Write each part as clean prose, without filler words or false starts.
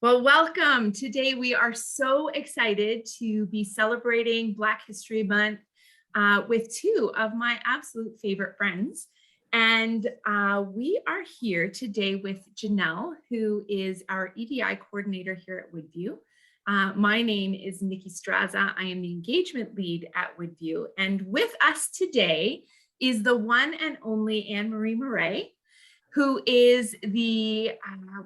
Well, welcome. Today we are so excited to be celebrating Black History Month with two of my absolute favorite friends. And we are here today with Genelle, who is our EDI coordinator here at Woodview. My name is Nicki Straza. I am the engagement lead at Woodview. And with us today is the one and only Annmarie Morais, who is the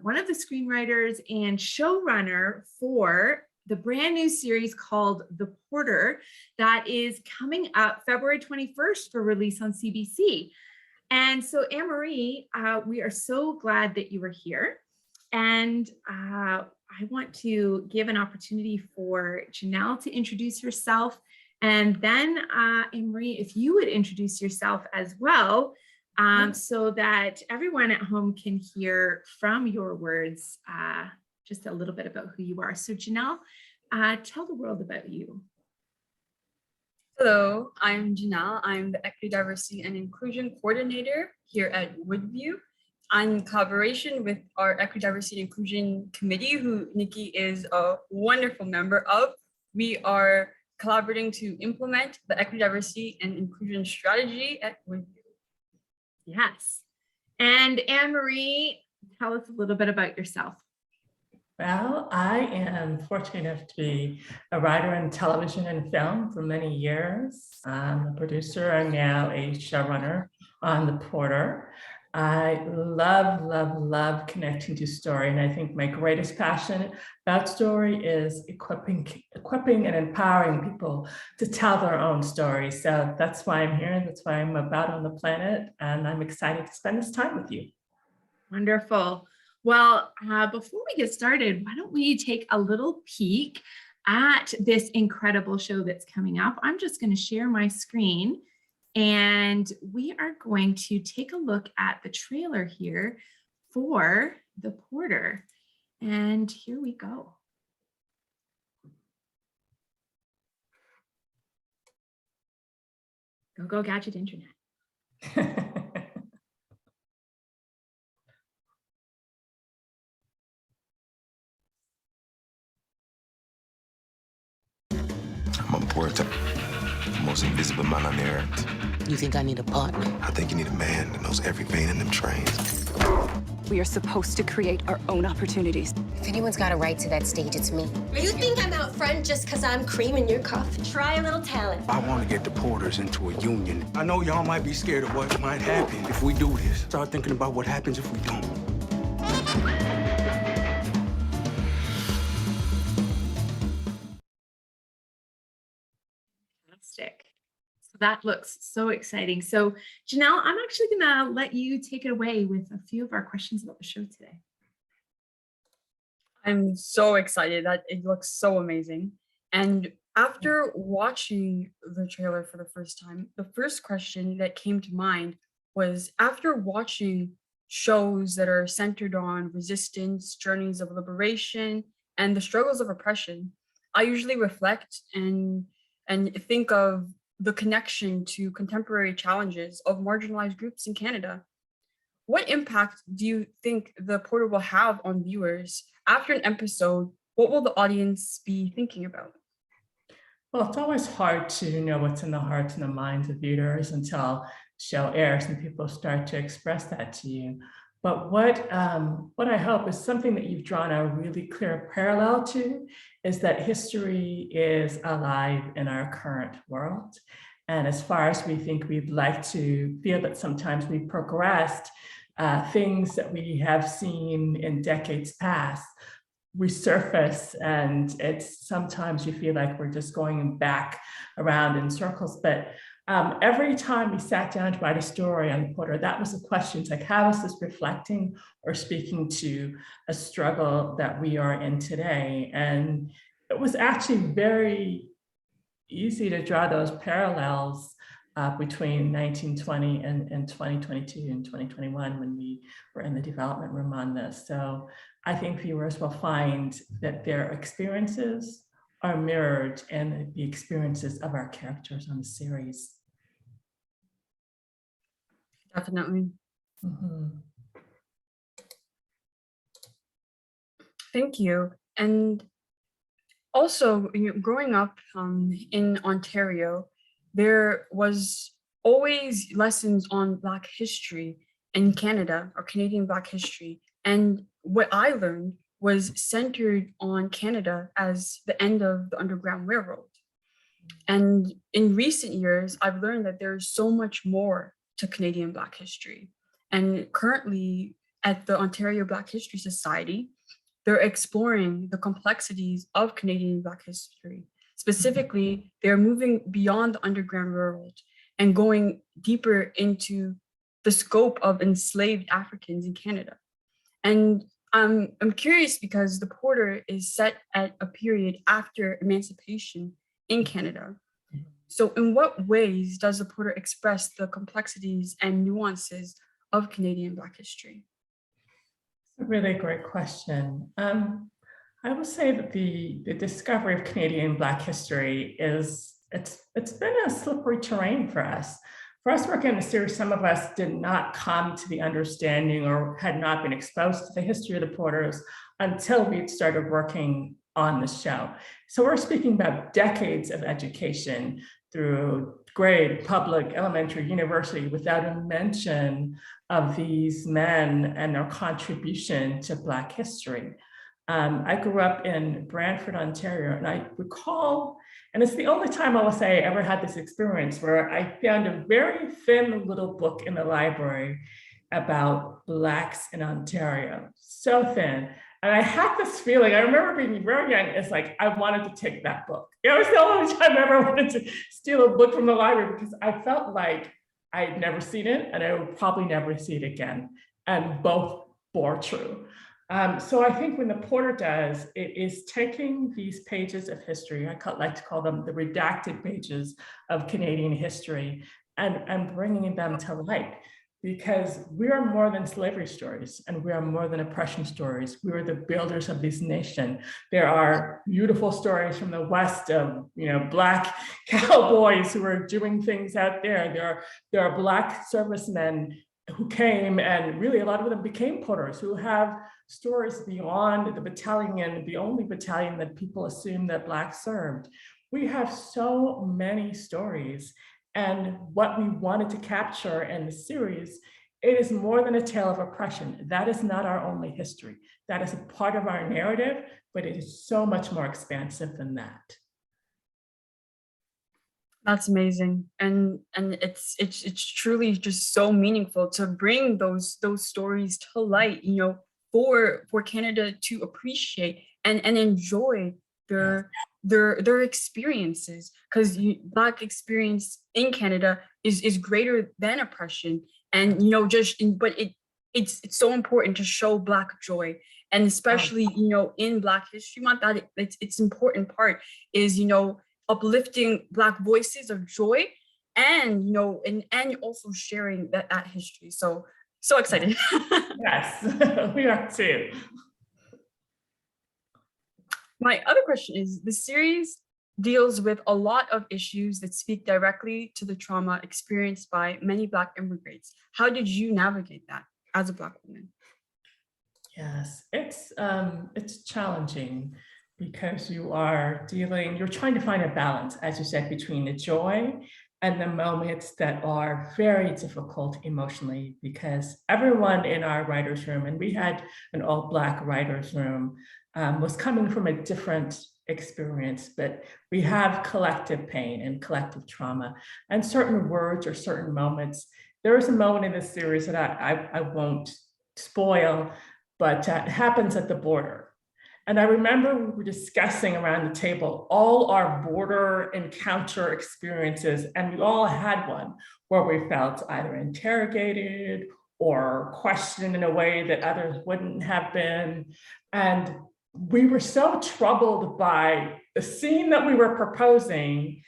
one of the screenwriters and showrunner for the brand new series called The Porter that is coming up February 21st for release on CBC. And so Annmarie, we are so glad that you are here. And I want to give an opportunity for Genelle to introduce herself. And then Annmarie, if you would introduce yourself as well, so that everyone at home can hear from your words just a little bit about who you are. So Genelle, tell the world about you. Hello, I'm Genelle. I'm the Equity, Diversity, and Inclusion Coordinator here at Woodview. I'm in collaboration with our Equity, Diversity, and Inclusion Committee, who Nicki is a wonderful member of. We are collaborating to implement the Equity, Diversity, and Inclusion strategy at Woodview. Yes. And Annmarie, tell us a little bit about yourself. Well, I am fortunate enough to be a writer in television and film for many years. I'm a producer and now a showrunner on The Porter. I love connecting to story. And I think my greatest passion about story is equipping and empowering people to tell their own stories. So that's why I'm here. That's why I'm about on the planet. And I'm excited to spend this time with you. Wonderful. Well, before we get started, why don't we take a little peek at this incredible show that's coming up? I'm just going to share my screen. And we are going to take a look at the trailer here for The Porter. And here we go. Go Gadget Internet. I'm a porter, the most invisible man on the earth. You think I need a partner? I think you need a man that knows every vein in them trains. We are supposed to create our own opportunities. If anyone's got a right to that stage, it's me. You think I'm out front just because I'm cream in your coffee? Try a little talent. I want to get the Porters into a union. I know y'all might be scared of what might happen if we do this. Start thinking about what happens if we don't. Fantastic. So that looks so exciting. So Genelle, I'm actually going to let you take it away with a few of our questions about the show today. I'm so excited that it looks so amazing. And after watching the trailer for the first time, the first question that came to mind was, after watching shows that are centered on resistance, journeys of liberation, and the struggles of oppression, I usually reflect and think of the connection to contemporary challenges of marginalized groups in Canada. What impact do you think The Porter will have on viewers? After an episode, what will the audience be thinking about? Well, it's always hard to know what's in the hearts and the minds of viewers until the show airs and people start to express that to you. But what I hope is something that you've drawn a really clear parallel to is that history is alive in our current world. And as far as we think we'd like to feel that sometimes we progressed, things that we have seen in decades past resurface, and it's sometimes you feel like we're just going back around in circles. But every time we sat down to write a story on The Porter, that was the question. It's like, how is this reflecting or speaking to a struggle that we are in today? And it was actually very easy to draw those parallels between 1920 and 2022 and 2021 when we were in the development room on this. So I think viewers will find that their experiences are mirrored in the experiences of our characters on the series. Definitely. Mm-hmm. Thank you. And also, growing up in Ontario, there was always lessons on Black history in Canada or Canadian Black history. And what I learned was centered on Canada as the end of the Underground Railroad. And in recent years, I've learned that there's so much more to Canadian Black history. And currently at the Ontario Black History Society, they're exploring the complexities of Canadian Black history. Specifically, they're moving beyond the Underground Railroad and going deeper into the scope of enslaved Africans in Canada. And I'm curious because the Porter is set at a period after emancipation in Canada. So in what ways does the Porter express the complexities and nuances of Canadian Black history? A really great question. I will say that the discovery of Canadian Black history it's been a slippery terrain for us. For us working in the series, some of us did not come to the understanding or had not been exposed to the history of the Porters until we started working on the show. So we're speaking about decades of education through grade, public, elementary, university, without a mention of these men and their contribution to Black history. I grew up in Brantford, Ontario, and I recall, and it's the only time I will say I ever had this experience where I found a very thin little book in the library about Blacks in Ontario, so thin. And I had this feeling, I remember being very young, it's like, I wanted to take that book. It was the only time I ever wanted to steal a book from the library because I felt like I'd never seen it and I would probably never see it again. And both bore true. So I think when the Porter does, it is taking these pages of history, I like to call them the redacted pages of Canadian history, and bringing them to light. Because we are more than slavery stories and we are more than oppression stories. We are the builders of this nation. There are beautiful stories from the West of, Black cowboys who are doing things out there. There are Black servicemen who came, and really a lot of them became Porters, who have stories beyond the battalion, the only battalion that people assume that Blacks served. We have so many stories. And what we wanted to capture in the series, it is more than a tale of oppression. That is not our only history. That is a part of our narrative, but it is so much more expansive than that. That's amazing, and it's truly just so meaningful to bring those stories to light, for Canada to appreciate and enjoy their experiences, because Black experience in Canada is greater than oppression, and but it's so important to show Black joy, and especially in Black History Month, that it's important part is uplifting Black voices of joy, and and also sharing that history. So excited. Yes, we are too. My other question is, the series deals with a lot of issues that speak directly to the trauma experienced by many Black immigrants. How did you navigate that as a Black woman? Yes, it's challenging because you're trying to find a balance, as you said, between the joy and the moments that are very difficult emotionally, because everyone in our writer's room, and we had an all Black writer's room, was coming from a different experience, but we have collective pain and collective trauma, and certain words or certain moments. There is a moment in this series that I won't spoil, but it happens at the border. And I remember we were discussing around the table all our border encounter experiences, and we all had one where we felt either interrogated or questioned in a way that others wouldn't have been. And we were so troubled by the scene that we were proposing,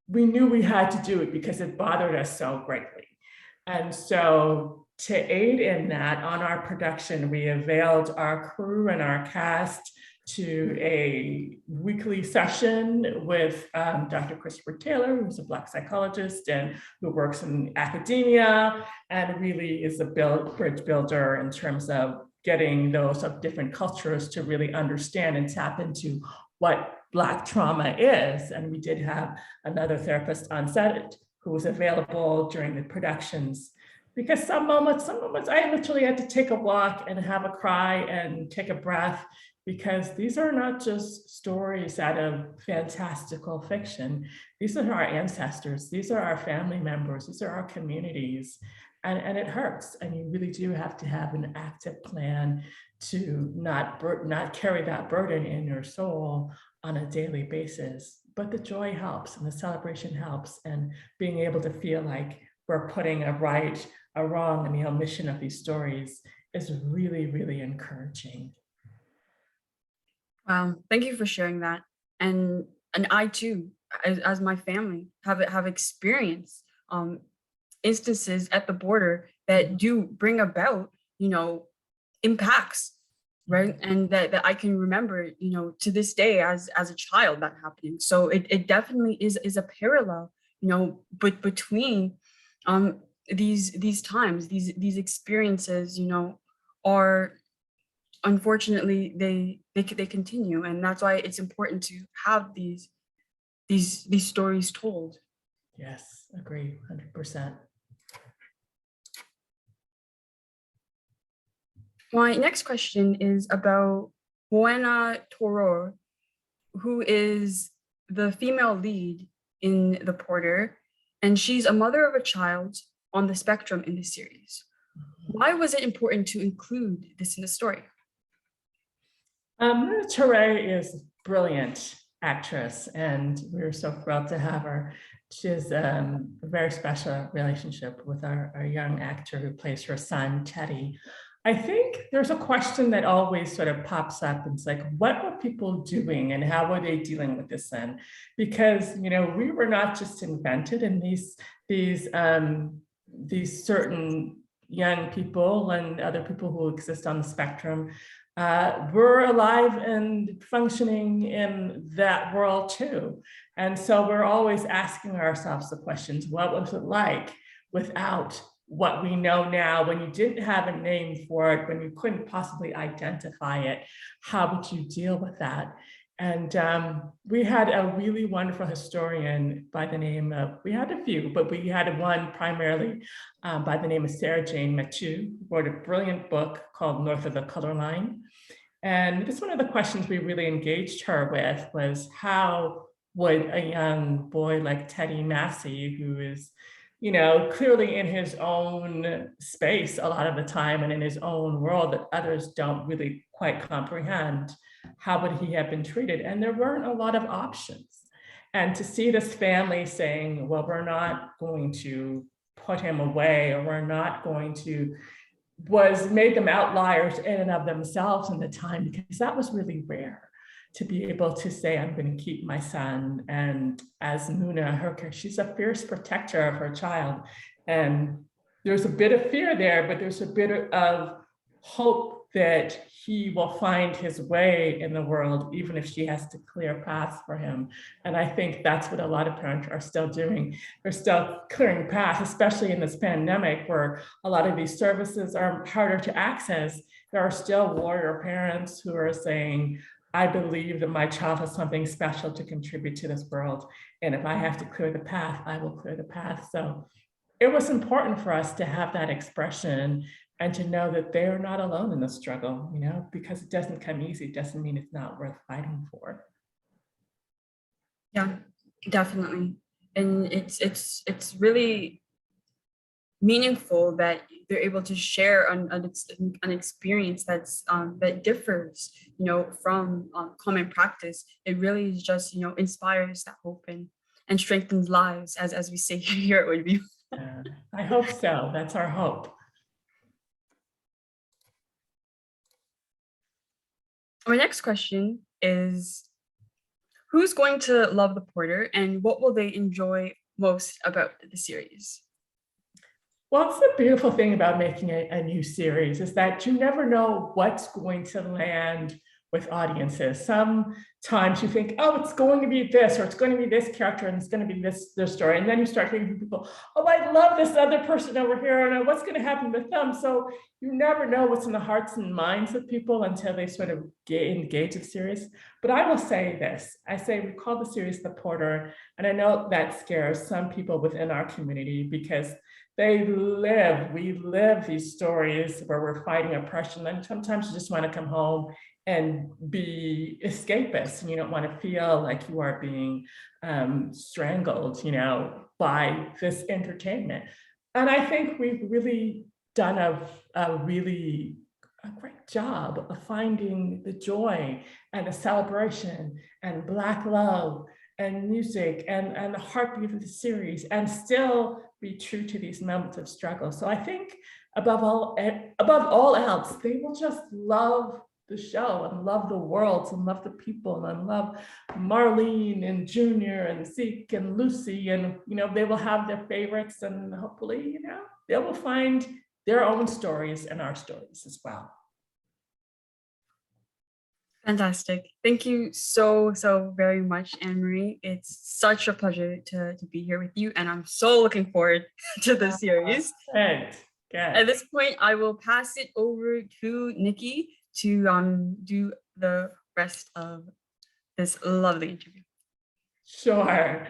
we knew we had to do it because it bothered us so greatly. And so to aid in that, on our production, we availed our crew and our cast to a weekly session with Dr. Christopher Taylor, who's a Black psychologist and who works in academia and really is a bridge builder in terms of getting those of different cultures to really understand and tap into what Black trauma is. And we did have another therapist on set who was available during the productions, because some moments I literally had to take a walk and have a cry and take a breath, because these are not just stories out of fantastical fiction. These are our ancestors. These are our family members. These are our communities. And it hurts. And you really do have to have an active plan to not carry that burden in your soul on a daily basis. But the joy helps and the celebration helps, and being able to feel like we're putting a right, a wrong, and the omission of these stories is really, really encouraging. Wow, thank you for sharing that. And I too, as my family, have experienced instances at the border that do bring about, impacts, right? And that I can remember, to this day as a child that happening. So it definitely is a parallel, but between these times, these experiences, are, unfortunately, they continue. And that's why it's important to have these stories told. Yes, agree, 100%. My next question is about Moana Toro, who is the female lead in The Porter, and she's a mother of a child on the spectrum in the series. Why was it important to include this in the story? Moana Toro is a brilliant actress, and we're so thrilled to have her. She has a very special relationship with our young actor who plays her son, Teddy. I think there's a question that always sort of pops up. It's like, what were people doing and how were they dealing with this then? Because, we were not just invented, and these certain young people and other people who exist on the spectrum were alive and functioning in that world too. And so we're always asking ourselves the questions, what was it like without what we know now, when you didn't have a name for it, when you couldn't possibly identify it? How would you deal with that? And we had a really wonderful historian by the name of, we had a few, but we had one primarily by the name of Sarah Jane Mathieu, who wrote a brilliant book called North of the Color Line. And this one of the questions we really engaged her with was, how would a young boy like Teddy Massey, who is clearly in his own space a lot of the time and in his own world that others don't really quite comprehend, how would he have been treated? And there weren't a lot of options. And to see this family saying, well, we're not going to put him away, or we're not going to, made them outliers in and of themselves in the time, because that was really rare. To be able to say, I'm going to keep my son. And as Muna, she's a fierce protector of her child. And there's a bit of fear there, but there's a bit of hope that he will find his way in the world, even if she has to clear paths for him. And I think that's what a lot of parents are still doing. They're still clearing paths, especially in this pandemic, where a lot of these services are harder to access. There are still warrior parents who are saying, I believe that my child has something special to contribute to this world. And if I have to clear the path, I will clear the path. So it was important for us to have that expression and to know that they are not alone in the struggle, because it doesn't come easy. It doesn't mean it's not worth fighting for. Yeah, definitely. And it's really meaningful that they're able to share an experience that's that differs, from common practice. It really is just, inspires that hope and strengthens lives, as we say here at Woodview. Yeah, I hope so. That's our hope. My next question is, who's going to love The Porter, and what will they enjoy most about the series? Well, it's the beautiful thing about making a new series is that you never know what's going to land with audiences. Sometimes you think, oh, it's going to be this, or it's going to be this character, and it's going to be this story. And then you start hearing from people, oh, I love this other person over here, and what's going to happen with them? So you never know what's in the hearts and minds of people until they sort of engage the series. But I will say this, we call the series The Porter, and I know that scares some people within our community because we live these stories where we're fighting oppression, and sometimes you just want to come home and be escapist, and you don't want to feel like you are being strangled, by this entertainment. And I think we've really done a great job of finding the joy and the celebration and Black love and music and the heartbeat of the series, and still be true to these moments of struggle. So I think above all else, they will just love the show and love the worlds and love the people and love Marlene and Junior and Zeke and Lucy, and they will have their favorites, and hopefully they will find their own stories and our stories as well. Fantastic. Thank you so very much, Annmarie. It's such a pleasure to be here with you, and I'm so looking forward to the series. Good. At this point, I will pass it over to Nicki to do the rest of this lovely interview. Sure.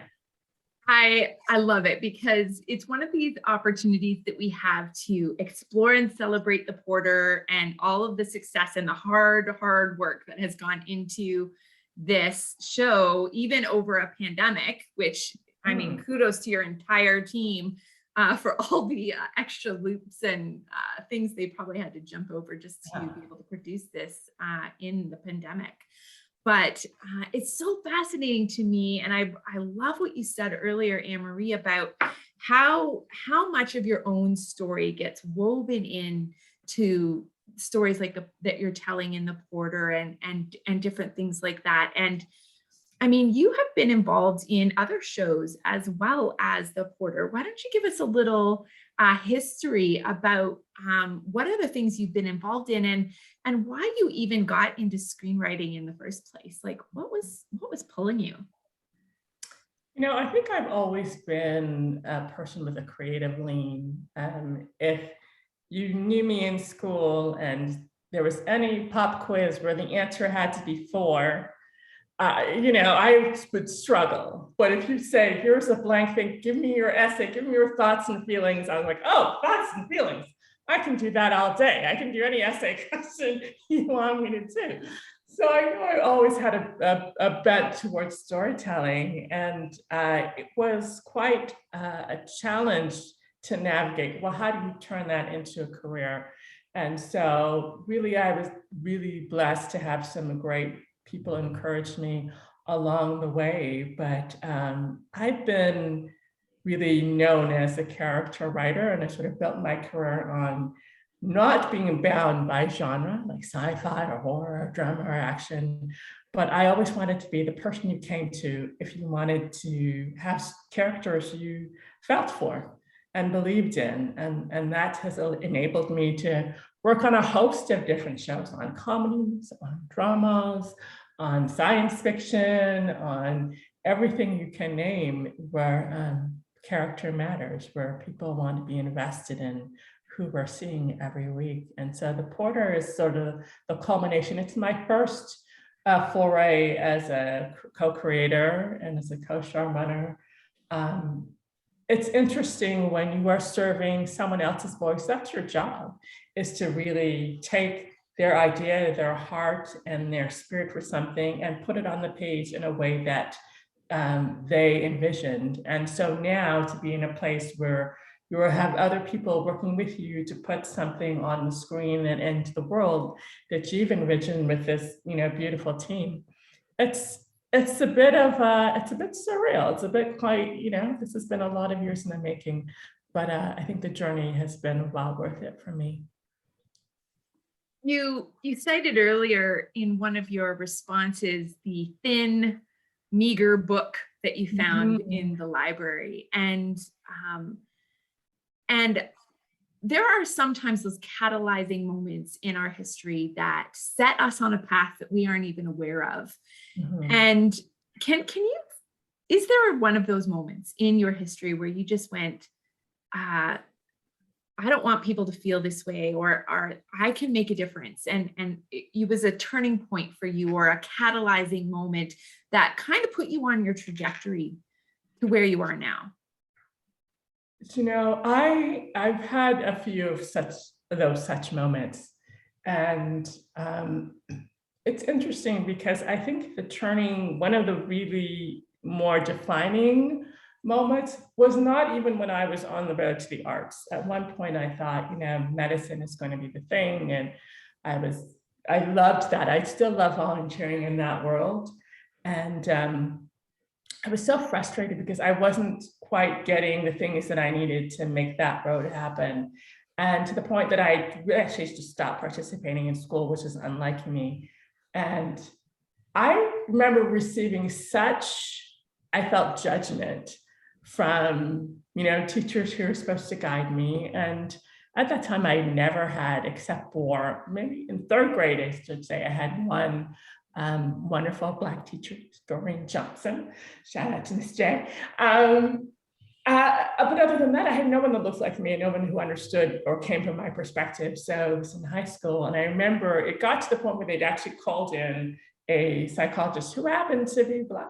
I love it because it's one of these opportunities that we have to explore and celebrate the Porter and all of the success and the hard work that has gone into this show, even over a pandemic, which, I mean, kudos to your entire team for all the extra loops and things they probably had to jump over just to be able to produce this in the pandemic. But it's so fascinating to me, and I love what you said earlier, Annmarie, about how much of your own story gets woven into stories like that you're telling in the Porter and different things like that. And I mean, you have been involved in other shows as well as the Porter. Why don't you give us a little history about what are the things you've been involved in, and why you even got into screenwriting in the first place? Like, what was pulling you? I think I've always been a person with a creative lean. If you knew me in school and there was any pop quiz where the answer had to be 4, I would struggle. But if you say, here's a blank thing, give me your essay, give me your thoughts and feelings, I was like, oh, thoughts and feelings. I can do that all day. I can do any essay question you want me to do. So I know I always had a bent towards storytelling, and it was quite a challenge to navigate. Well, how do you turn that into a career? And so really, I was really blessed to have some great people encourage me along the way, but I've been really known as a character writer, and I sort of built my career on not being bound by genre, like sci-fi or horror or drama or action, but I always wanted to be the person you came to if you wanted to have characters you felt for and believed in, and that has enabled me to work on a host of different shows, on comedies, on dramas, on science fiction, on everything you can name where character matters, where people want to be invested in who we're seeing every week. And so the Porter is sort of the culmination. It's my first foray as a co-creator and as a co-showrunner. It's interesting when you are serving someone else's voice, that's your job, is to really take their idea, their heart, and their spirit for something and put it on the page in a way that they envisioned. And so now to be in a place where you will have other people working with you to put something on the screen and into the world that you've envisioned with this, beautiful team. It's a bit surreal. It's a bit quite, this has been a lot of years in the making, but I think the journey has been well worth it for me. You cited earlier in one of your responses the thin, meager book that you found in the library, and there are sometimes those catalyzing moments in our history that set us on a path that we aren't even aware of. And can you, is there one of those moments in your history where you just went, I don't want people to feel this way, or I can make a difference, and it was a turning point for you, or a catalyzing moment that kind of put you on your trajectory to where you are now? You know, I've had a few of such moments, and it's interesting because I think one of the really more defining moments was not even when I was on the road to the arts. At one point I thought, you know, medicine is going to be the thing, and I loved that. I still love volunteering in that world, and I was so frustrated because I wasn't quite getting the things that I needed to make that road happen. And to the point that I actually just stopped participating in school, which is unlike me. And I remember receiving I felt judgment from, you know, teachers who were supposed to guide me. And at that time, I never had, except for maybe in third grade, I should say, I had one wonderful Black teacher, Doreen Johnson. Shout out to Miss J. But other than that, I had no one that looked like me, and no one who understood or came from my perspective. So I was in high school, and I remember it got to the point where they'd actually called in a psychologist who happened to be Black.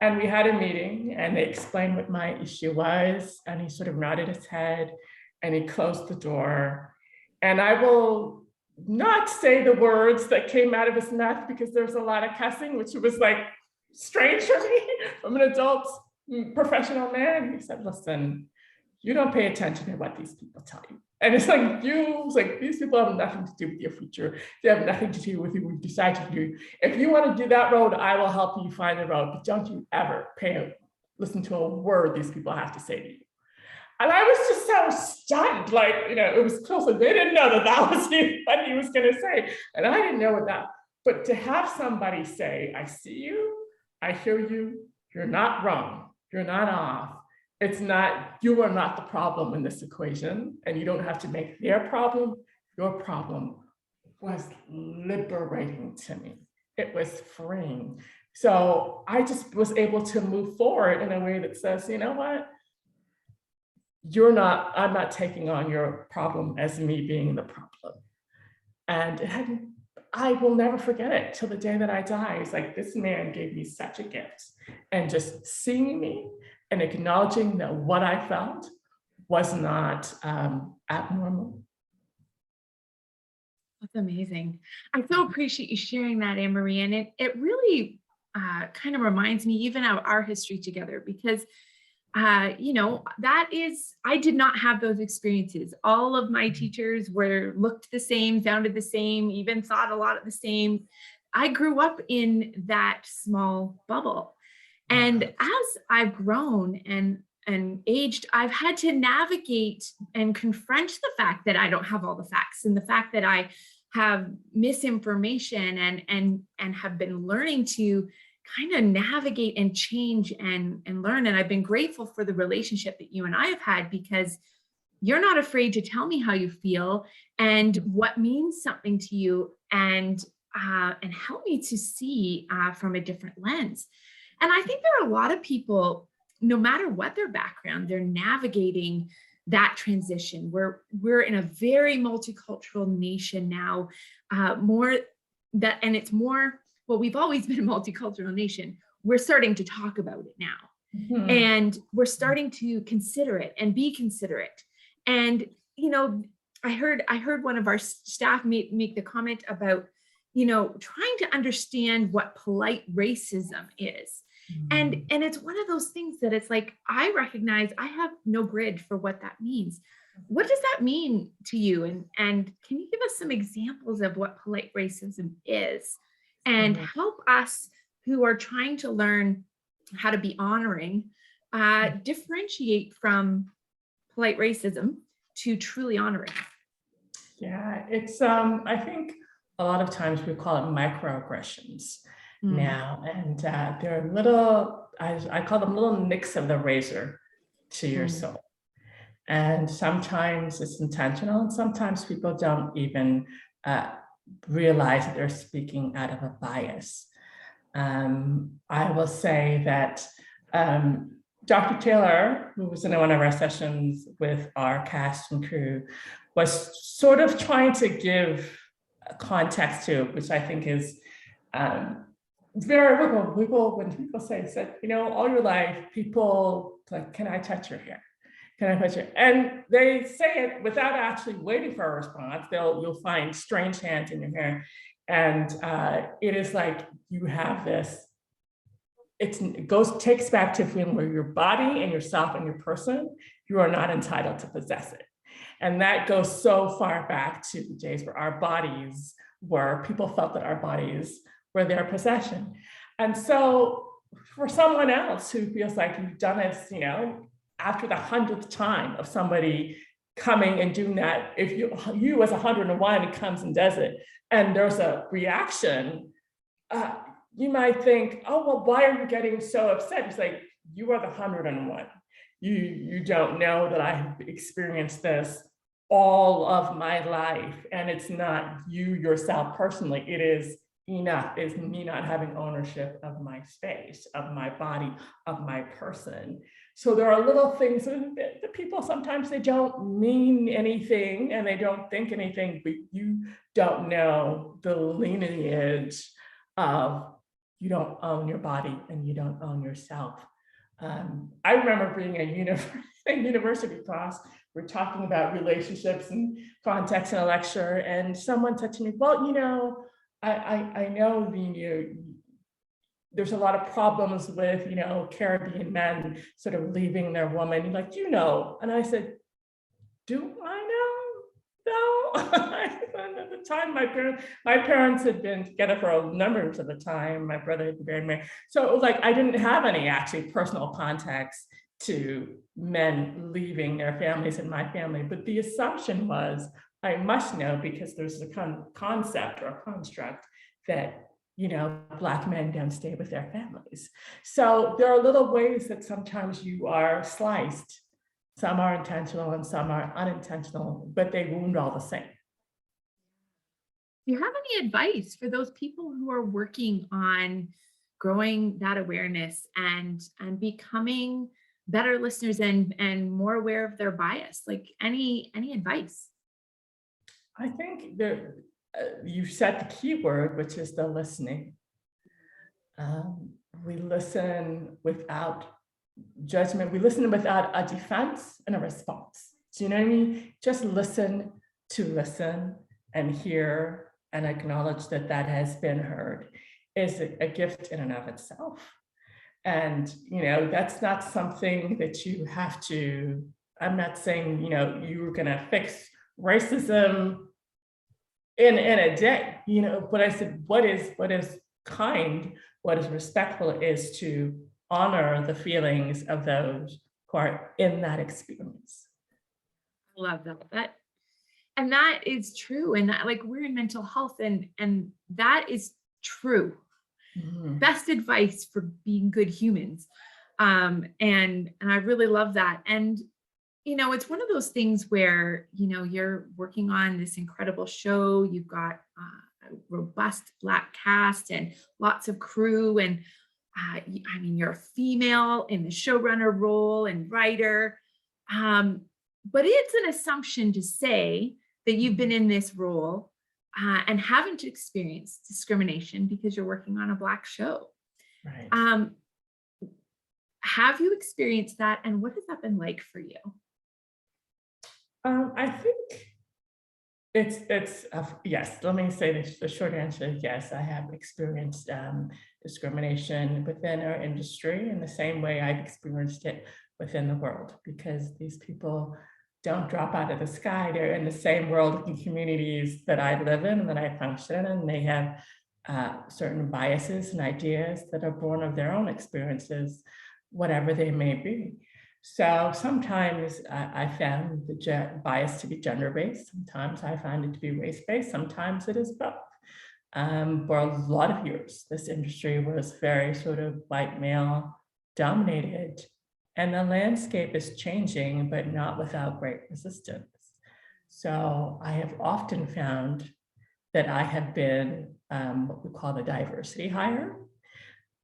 And we had a meeting, and they explained what my issue was, and he sort of nodded his head, and he closed the door. And I will not say the words that came out of his mouth because there's a lot of cussing, which was like strange for me from an adult professional man. He said, listen, you don't pay attention to what these people tell you. And it's like, these people have nothing to do with your future. They have nothing to do with what you decide to do. If you want to do that road, I will help you find the road, but don't you ever listen to a word these people have to say to you. And I was just so stunned, like, you know, it was close, like they didn't know that was what he was going to say. And I didn't know what that, but to have somebody say, I see you, I hear you, you're not wrong, you're not off. It's not, you are not the problem in this equation, and you don't have to make their problem your problem, was liberating to me. It was freeing. So I just was able to move forward in a way that says, you know what? I'm not taking on your problem as me being the problem. And I will never forget it till the day that I die. It's like, this man gave me such a gift. And just seeing me and acknowledging that what I felt was not abnormal. That's amazing. I so appreciate you sharing that, Annmarie. And it really kind of reminds me even of our history together, because you know, I did not have those experiences. All of my teachers looked the same, sounded the same, even thought a lot of the same. I grew up in that small bubble. And as I've grown and aged, I've had to navigate and confront the fact that I don't have all the facts, and the fact that I have misinformation, and have been learning to kind of navigate and change and learn. And I've been grateful for the relationship that you and I have had, because you're not afraid to tell me how you feel and what means something to you, and help me to see from a different lens. And I think there are a lot of people, no matter what their background, they're navigating that transition. We're in a very multicultural nation now, well, we've always been a multicultural nation. We're starting to talk about it now. And we're starting to consider it and be considerate. And, you know, I heard one of our staff make the comment about, you know, trying to understand what polite racism is. And it's one of those things that it's like, I recognize I have no grid for what that means. What does that mean to you? And can you give us some examples of what polite racism is? And help us who are trying to learn how to be honoring, differentiate from polite racism to truly honoring. Yeah, it's, I think a lot of times we call it microaggressions now. And they're little, I call them little nicks of the razor to your soul. And sometimes it's intentional, and sometimes people don't even realize that they're speaking out of a bias. I will say that Dr. Taylor, who was in one of our sessions with our cast and crew, was sort of trying to give context to it, which I think is very wiggle when people say, you know, all your life, people like, can I touch your hair? Can I touch it? And they say it without actually waiting for a response. You'll find strange hands in your hair. And it is like you have this, takes back to a feeling where your body and yourself and your person, you are not entitled to possess it. And that goes so far back to the days where our bodies were, people felt that our bodies were their possession. And so for someone else who feels like you've done this, you know, after the 100th time of somebody coming and doing that, if you as 101 comes and does it, and there's a reaction, you might think, oh, well, why are you getting so upset? It's like, you are the 101. You don't know that I've experienced this all of my life, and it's not you yourself personally. It is enough. It's me not having ownership of my space, of my body, of my person. So there are little things that people sometimes they don't mean anything and they don't think anything, but you don't know the lineage of you don't own your body and you don't own yourself. I remember being in university class, we're talking about relationships and context in a lecture, and someone said to me, well, you know, I know there's a lot of problems with, you know, Caribbean men sort of leaving their woman, like, you know, and I said, do I know? No. At the time, my parents had been together for a number of the time. My brother had been married. So it was like, I didn't have any actually personal context to men leaving their families in my family. But the assumption was, I must know because there's a concept or a construct that, you know, Black men don't stay with their families. So there are little ways that sometimes you are sliced. Some are intentional and some are unintentional, but they wound all the same. Do you have any advice for those people who are working on growing that awareness and becoming better listeners and more aware of their bias? Like any advice? I think you said the key word, which is the listening. We listen without judgment. We listen without a defense and a response. Do you know what I mean? Just listen to listen and hear and acknowledge that that has been heard is a gift in and of itself. And, you know, that's not something that you have to, I'm not saying, you know, you're gonna fix racism in a day, you know, but I said, what is kind, what is respectful is to honor the feelings of those who are in that experience. I love that. And that is true. And that, like, we're in mental health and that is true. Mm-hmm. Best advice for being good humans. And I really love that. And, you know, it's one of those things where, you know, you're working on this incredible show, you've got a robust Black cast and lots of crew. And I mean, you're a female in the showrunner role and writer. But it's an assumption to say that you've been in this role and haven't experienced discrimination because you're working on a Black show. Right. Have you experienced that? And what has that been like for you? I think it's yes, let me say this, the short answer is yes, I have experienced discrimination within our industry in the same way I've experienced it within the world, because these people don't drop out of the sky. They're in the same world and communities that I live in and that I function in, and they have certain biases and ideas that are born of their own experiences, whatever they may be. So sometimes I found the bias to be gender-based. Sometimes I find it to be race-based. Sometimes it is both. For a lot of years, this industry was very sort of white male dominated. And the landscape is changing, but not without great resistance. So I have often found that I have been what we call the diversity hire.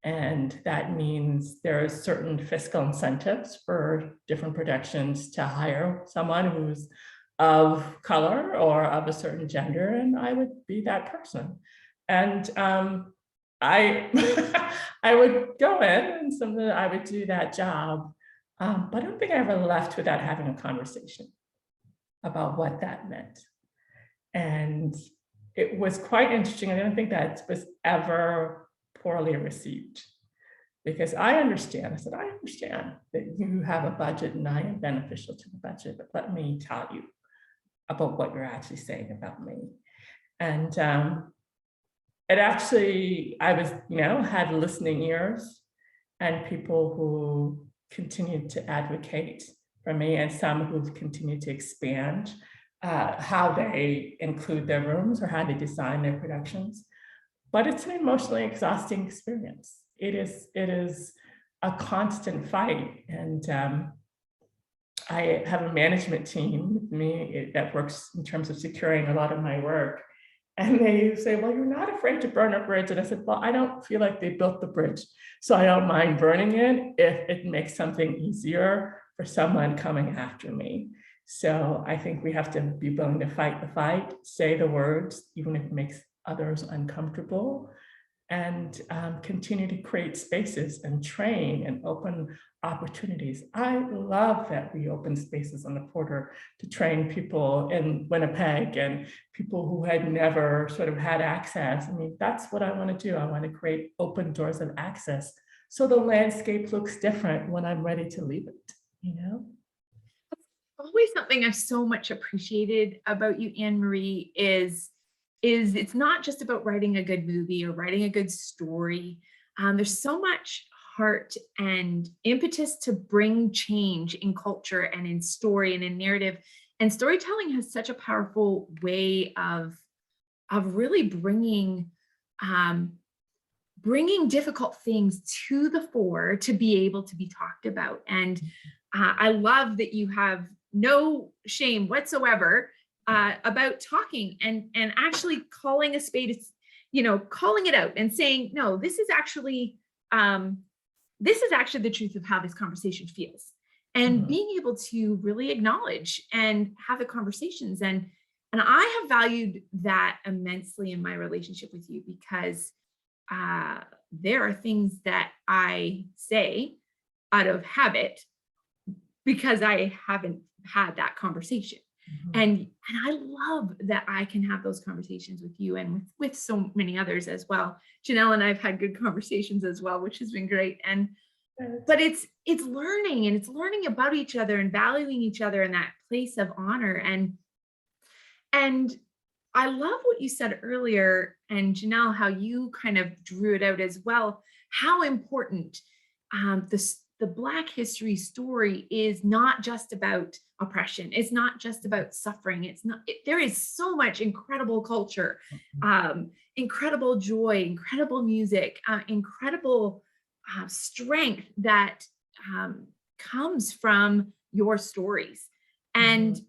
And that means there are certain fiscal incentives for different productions to hire someone who's of color or of a certain gender, and I would be that person. And I I would go in and I would do that job, but I don't think I ever left without having a conversation about what that meant. And it was quite interesting. I don't think that was ever poorly received, because I understand. I said, I understand that you have a budget and I am beneficial to the budget, but let me tell you about what you're actually saying about me. And it actually, I was, had listening ears and people who continued to advocate for me, and some who've continued to expand how they include their rooms or how they design their productions. But it's an emotionally exhausting experience. It is a constant fight. And I have a management team with me that works in terms of securing a lot of my work. And they say, well, you're not afraid to burn a bridge. And I said, well, I don't feel like they built the bridge, so I don't mind burning it if it makes something easier for someone coming after me. So I think we have to be willing to fight the fight, say the words, even if it makes others uncomfortable, and continue to create spaces and train and open opportunities. I love that we open spaces on the Porter to train people in Winnipeg and people who had never sort of had access. I mean, that's what I want to do. I want to create open doors of access so the landscape looks different when I'm ready to leave it, Always something I've so much appreciated about you, Annmarie, is it's not just about writing a good movie or writing a good story. There's so much heart and impetus to bring change in culture and in story and in narrative. And storytelling has such a powerful way of really bringing difficult things to the fore to be able to be talked about. And I love that you have no shame whatsoever about talking and actually calling a spade, calling it out and saying, no, this is actually the truth of how this conversation feels, and being able to really acknowledge and have the conversations. And I have valued that immensely in my relationship with you, because there are things that I say out of habit because I haven't had that conversation. And I love that I can have those conversations with you and with so many others as well. Genelle and I've had good conversations as well, which has been great. But it's learning, and it's learning about each other and valuing each other in that place of honor. And I love what you said earlier, and Genelle, how you kind of drew it out as well, how important the Black history story is not just about oppression. It's not just about suffering. There is so much incredible culture, incredible joy, incredible music, incredible strength that comes from your stories. And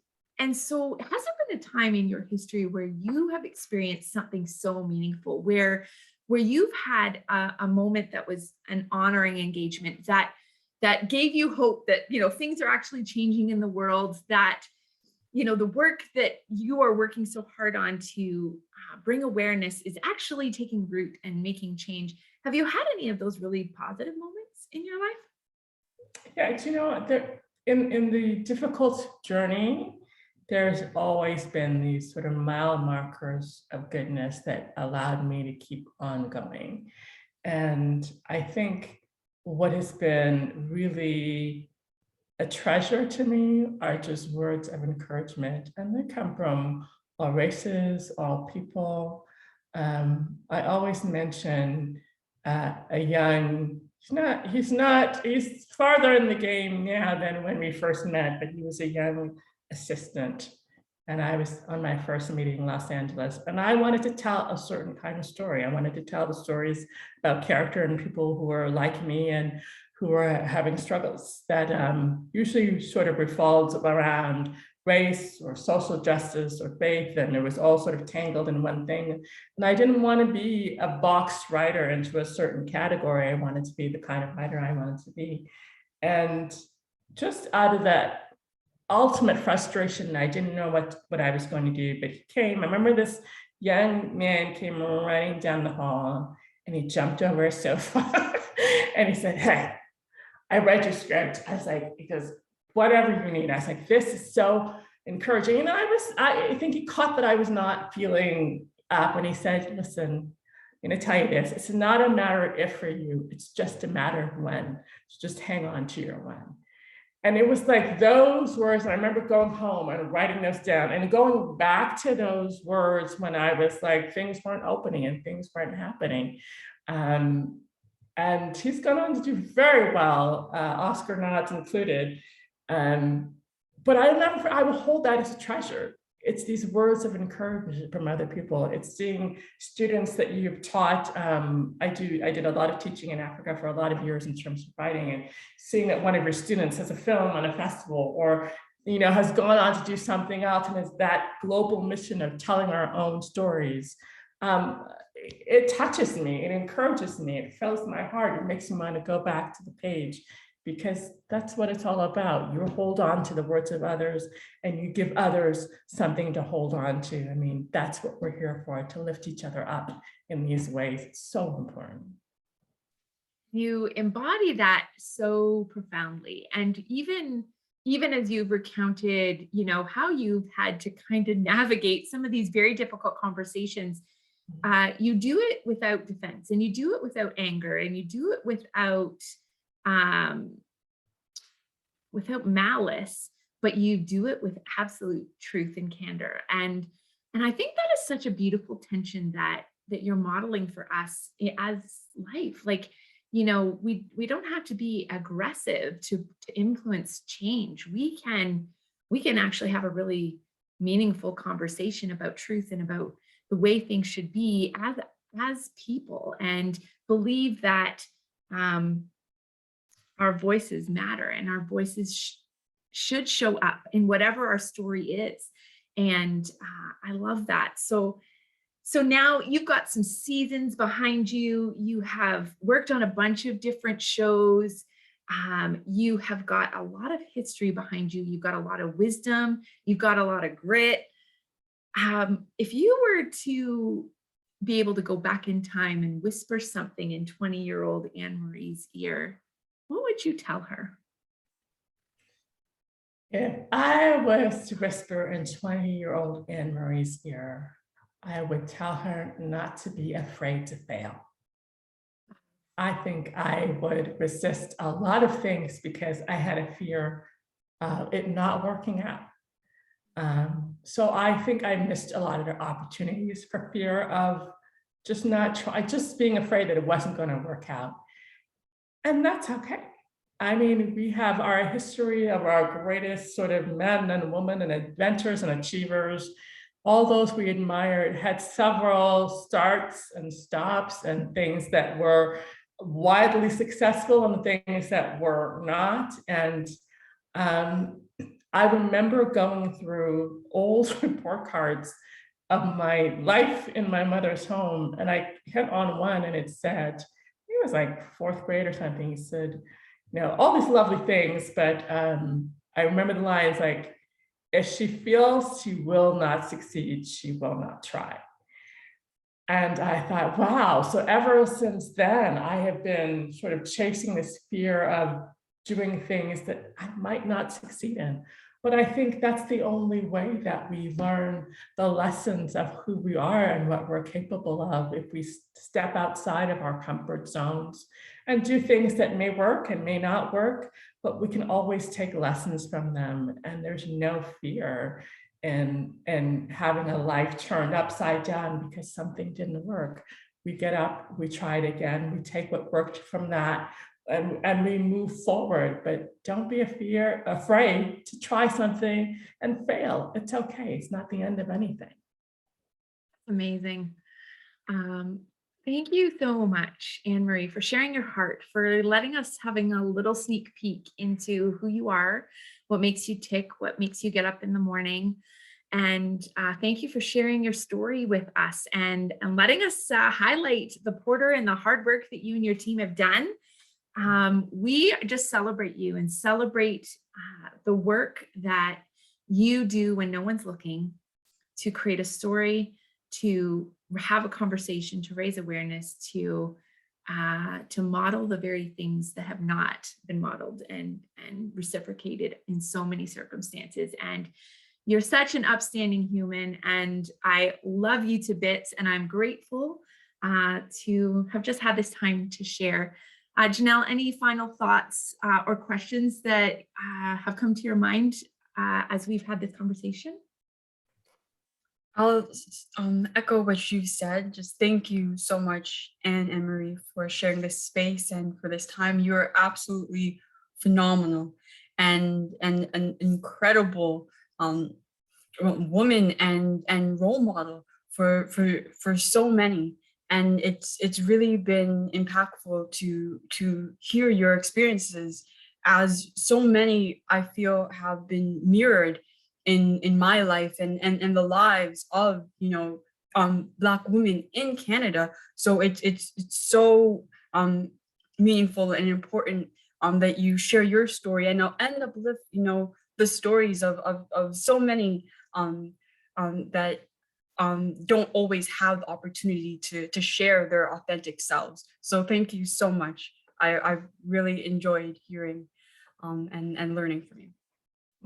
so has there been a time in your history where you have experienced something so meaningful, where you've had a moment that was an honoring engagement that gave you hope that, things are actually changing in the world, that, the work that you are working so hard on to bring awareness is actually taking root and making change? Have you had any of those really positive moments in your life? Yeah, in the difficult journey, there's always been these sort of mile markers of goodness that allowed me to keep on going. And I think what has been really a treasure to me are just words of encouragement, and they come from all races, all people. I always mention a young, he's farther in the game now than when we first met, but he was a young assistant. And I was on my first meeting in Los Angeles, and I wanted to tell a certain kind of story. I wanted to tell the stories about character and people who were like me and who were having struggles that usually sort of revolved around race or social justice or faith, and it was all sort of tangled in one thing. And I didn't want to be a boxed writer into a certain category. I wanted to be the kind of writer I wanted to be. And just out of that ultimate frustration, I didn't know what I was going to do, but he came. I remember this young man came running down the hall and he jumped over a sofa and he said, "Hey, I read your script." I was like, he goes, "Whatever you need." I was like, "This is so encouraging." And I think he caught that I was not feeling up, and he said, "Listen, I'm gonna tell you this, it's not a matter of if for you, it's just a matter of when. So just hang on to your when." And it was like those words, and I remember going home and writing those down and going back to those words when I was like, things weren't opening and things weren't happening. And he's gone on to do very well, Oscar nods included. But I will hold that as a treasure. It's these words of encouragement from other people. It's seeing students that you've taught. I did a lot of teaching in Africa for a lot of years in terms of writing, and seeing that one of your students has a film on a festival, or has gone on to do something else and has that global mission of telling our own stories. It touches me, it encourages me, it fills my heart, it makes me want to go back to the page, because that's what it's all about. You hold on to the words of others and you give others something to hold on to. I mean, that's what we're here for, to lift each other up in these ways. It's so important. You embody that so profoundly. And even as you've recounted, how you've had to kind of navigate some of these very difficult conversations, you do it without defense, and you do it without anger, and you do it without malice, but you do it with absolute truth and candor. And I think that is such a beautiful tension that you're modeling for us as life. Like, we don't have to be aggressive to influence change. We can actually have a really meaningful conversation about truth and about the way things should be as people, and believe that our voices matter, and our voices should show up in whatever our story is. And I love that. So now you've got some seasons behind you. You have worked on a bunch of different shows. You have got a lot of history behind you. You've got a lot of wisdom. You've got a lot of grit. If you were to be able to go back in time and whisper something in 20-year-old Anne-Marie's ear, what would you tell her? If I was to whisper in 20-year-old Anne-Marie's ear, I would tell her not to be afraid to fail. I think I would resist a lot of things because I had a fear of it not working out. So I think I missed a lot of the opportunities for fear of just being afraid that it wasn't going to work out. And that's okay. I mean, we have our history of our greatest sort of men and women and inventors and achievers. All those we admired had several starts and stops, and things that were widely successful and things that were not. And I remember going through old report cards of my life in my mother's home, and I hit on one, and it said, it was like 4th grade or something. He said, all these lovely things, but I remember the lines like, if she feels she will not succeed, she will not try. And I thought, wow, so ever since then, I have been sort of chasing this fear of doing things that I might not succeed in. But I think that's the only way that we learn the lessons of who we are and what we're capable of, if we step outside of our comfort zones and do things that may work and may not work, but we can always take lessons from them. And there's no fear in having a life turned upside down because something didn't work. We get up, we try it again, we take what worked from that, and we move forward. But don't be afraid to try something and fail. It's okay. It's not the end of anything. Amazing. Thank you so much, Annmarie, for sharing your heart, for letting us having a little sneak peek into who you are, what makes you tick, what makes you get up in the morning. And thank you for sharing your story with us and letting us highlight the Porter and the hard work that you and your team have done. We just celebrate you and celebrate the work that you do when no one's looking, to create a story, to have a conversation, to raise awareness, to model the very things that have not been modeled and reciprocated in so many circumstances. And you're such an upstanding human, and I love you to bits, and I'm grateful to have just had this time to share. Genelle, any final thoughts or questions that have come to your mind as we've had this conversation? I'll echo what you said. Just thank you so much, Anne and Marie, for sharing this space and for this time. You're absolutely phenomenal and an incredible woman and role model for so many. And it's really been impactful to hear your experiences, as so many I feel have been mirrored in my life and the lives of Black women in Canada. So it's so meaningful and important that you share your story and uplift the stories of so many that don't always have the opportunity to share their authentic selves. So thank you so much. I've really enjoyed hearing and learning from you.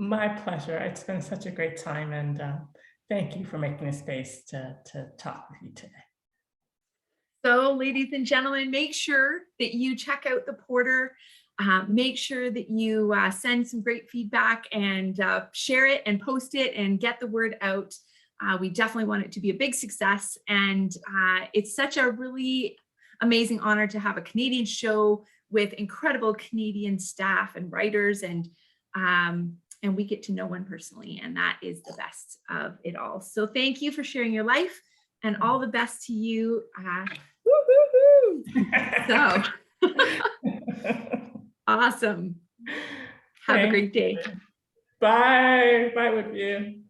My pleasure. It's been such a great time, and thank you for making a space to talk with you today. So, ladies and gentlemen, make sure that you check out the Porter. Make sure that you send some great feedback and share it and post it and get the word out. We definitely want it to be a big success. And it's such a really amazing honor to have a Canadian show with incredible Canadian staff and writers, and we get to know one personally, and that is the best of it all. So thank you for sharing your life, and all the best to you. So awesome. Have a great day. Bye. Bye, Woodview.